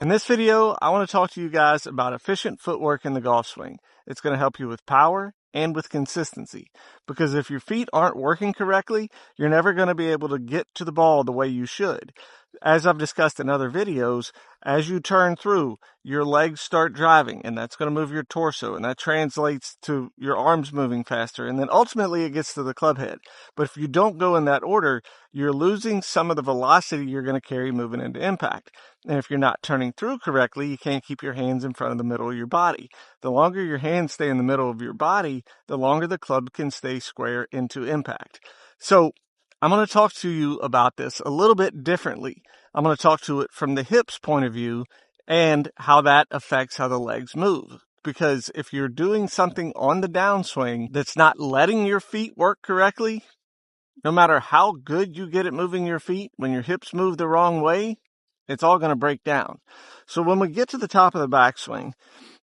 In this video, I want to talk to you guys about efficient footwork in the golf swing. It's going to help you with power and with consistency, because if your feet aren't working correctly, you're never going to be able to get to the ball the way you should. As I've discussed in other videos, as you turn through, your legs start driving, and that's going to move your torso, and that translates to your arms moving faster, and then ultimately it gets to the club head. But if you don't go in that order, you're losing some of the velocity you're going to carry moving into impact. And if you're not turning through correctly, you can't keep your hands in front of the middle of your body. The longer your hands stay in the middle of your body, the longer the club can stay square into impact. So I'm going to talk to you about this a little bit differently. I'm going to talk to it from the hips point of view and how that affects how the legs move. Because if you're doing something on the downswing that's not letting your feet work correctly, no matter how good you get at moving your feet, when your hips move the wrong way, it's all going to break down. So when we get to the top of the backswing,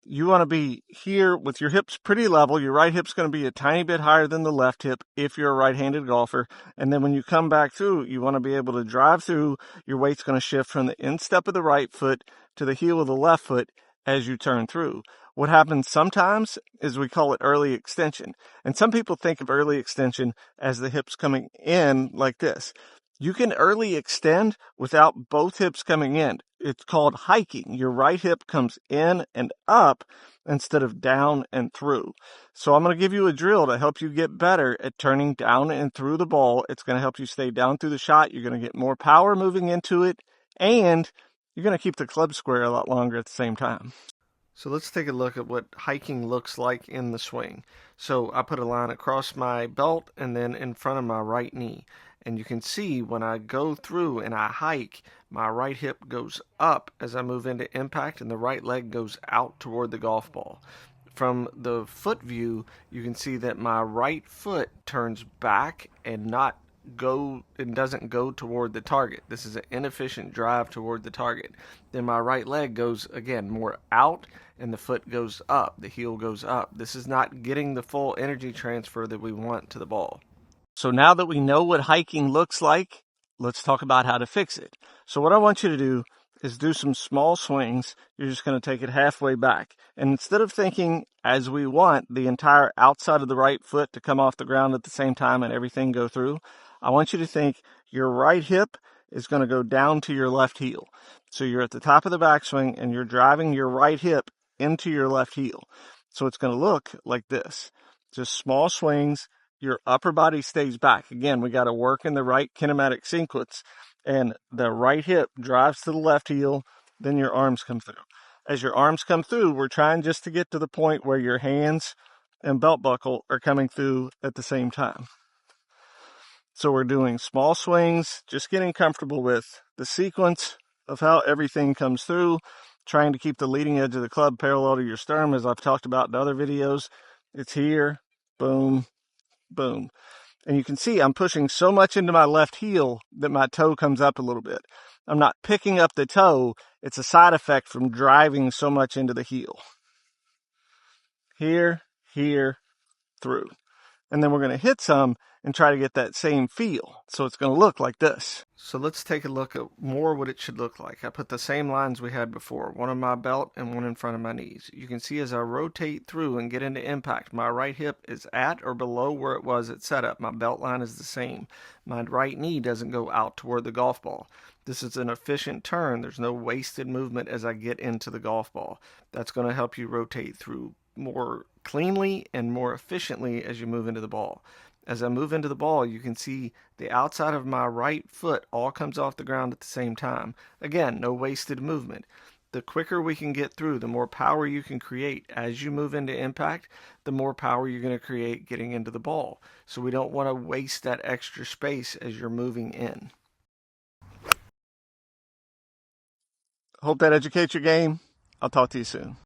you want to be here with your hips pretty level. Your right hip's going to be a tiny bit higher than the left hip if you're a right-handed golfer. And then when you come back through, you want to be able to drive through. Your weight's going to shift from the instep of the right foot to the heel of the left foot as you turn through. What happens sometimes is we call it early extension. And some people think of early extension as the hips coming in like this. You can early extend without both hips coming in. It's called hiking. Your right hip comes in and up instead of down and through. So I'm going to give you a drill to help you get better at turning down and through the ball. It's going to help you stay down through the shot. You're going to get more power moving into it, and you're going to keep the club square a lot longer at the same time. So let's take a look at what hiking looks like in the swing. So I put a line across my belt and then in front of my right knee. And you can see when I go through and I hike, my right hip goes up as I move into impact and the right leg goes out toward the golf ball. From the foot view, you can see that my right foot turns back and doesn't go toward the target. This is an inefficient drive toward the target. Then my right leg goes again more out and the foot goes up, the heel goes up. This is not getting the full energy transfer that we want to the ball. So now that we know what hiking looks like, let's talk about how to fix it. So what I want you to do is do some small swings. You're just going to take it halfway back. And instead of thinking, as we want, the entire outside of the right foot to come off the ground at the same time and everything go through, I want you to think your right hip is going to go down to your left heel. So you're at the top of the backswing and you're driving your right hip into your left heel. So it's going to look like this. Just small swings. Your upper body stays back. Again, we got to work in the right kinematic sequence, and the right hip drives to the left heel, then your arms come through. As your arms come through, we're trying just to get to the point where your hands and belt buckle are coming through at the same time. So we're doing small swings, just getting comfortable with the sequence of how everything comes through, trying to keep the leading edge of the club parallel to your sternum, as I've talked about in other videos. It's here, boom, boom. And you can see I'm pushing so much into my left heel that my toe comes up a little bit. I'm not picking up the toe. It's a side effect from driving so much into the heel. Here, here, through. And then we're going to hit some and try to get that same feel. So it's going to look like this. So let's take a look at more what it should look like. I put the same lines we had before, one on my belt and one in front of my knees. You can see as I rotate through and get into impact, my right hip is at or below where it was at setup. My belt line is the same. My right knee doesn't go out toward the golf ball. This is an efficient turn. There's no wasted movement as I get into the golf ball. That's going to help you rotate through more cleanly and more efficiently as you move into the ball. As I move into the ball, you can see the outside of my right foot all comes off the ground at the same time. Again, no wasted movement. The quicker we can get through, the more power you can create. As you move into impact, the more power you're going to create getting into the ball. So we don't want to waste that extra space as you're moving in. Hope that educates your game. I'll talk to you soon.